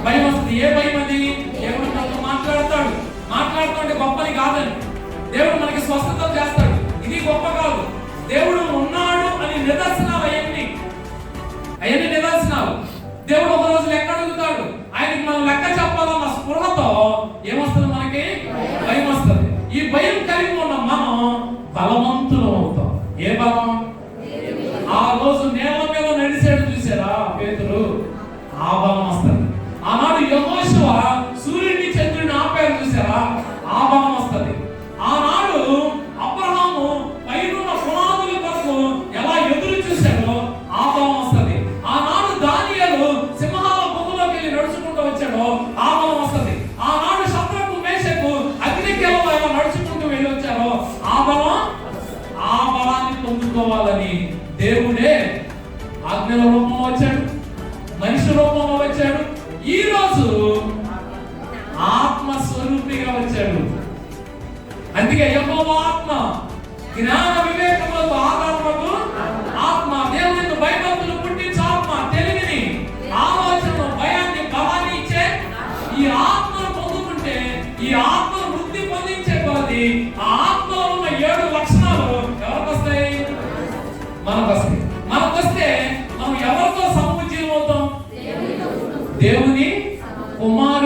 భయం వస్తుంది. ఏ భయం అది? దేవుడు మనతో మాట్లాడుతుంటే గొప్పని కాదని, దేవుడు మనకి స్వస్థత చేస్తాడు, ఇది గొప్ప కాదు. దేవుడు ఉన్నాడు అని నిదర్శనాలు అవన్నీ నిదర్శనాలు. దేవుడు ఒక రోజు లెక్క అడుగుతాడు, ఆయనకి మనం లెక్క చెప్పాలన్న స్పృహతో ఏమొస్తుంది? మనకి భయం వస్తుంది. ఈ భయం కలిగి ఉన్న మనం బలవంతులు అవుతాం. ఏ బలం? ఆ రోజు నేల మీద నడిచాడు చూసారా పేతురు, ఆ బలం వస్తుంది. ఆనాడు యెహోషువ సూర్యుడిని చంద్రుడిని ఆపారు చూసారా, ఆ బలం వస్తుంది. ఆనాడు అబ్రహాము పైనున్న పునాదుల కొరకు ఎలా ఎదురు చూశాడో ఆ బలం వస్తుంది. ఆనాడు దానియేలు సింహాల గుహలోకి వెళ్ళి నడుచుకుంటూ వచ్చాడో ఆ బలం వస్తుంది. ఆనాడు శద్రకు మేషకు అగ్నికేలలో ఎలా నడుచుకుంటూ వెళ్ళి వచ్చారో ఆ బలాన్ని పొందుకోవాలని దేవుడే ఆజ్ఞల రూపంలో వచ్చాడు, మనిషి రూపంలో వచ్చాడు. ఈ రోజు ఆత్మ స్వరూపిగా వచ్చాడు. అందుకే యెహోవా ఆత్మ, జ్ఞాన వివేకములకు ఆధారములకు ఆత్మ, దేవుని భయభక్తులు పుట్టించే ఆత్మ, తెలివిని, ఆలోచనను, భయాన్ని, బలాన్ని ఇచ్చే ఈ ఆత్మను పొందుకుంటే, ఈ ఆత్మను వృద్ధి పొందించే కొలది ఆ ఆత్మలో ఉన్న 7 లక్షణాలు ఎవరికి వస్తాయి? మనకు వస్తే మనం ఎవరితో సమూహజీవం అవుతాం? దేవుని కుమారుడు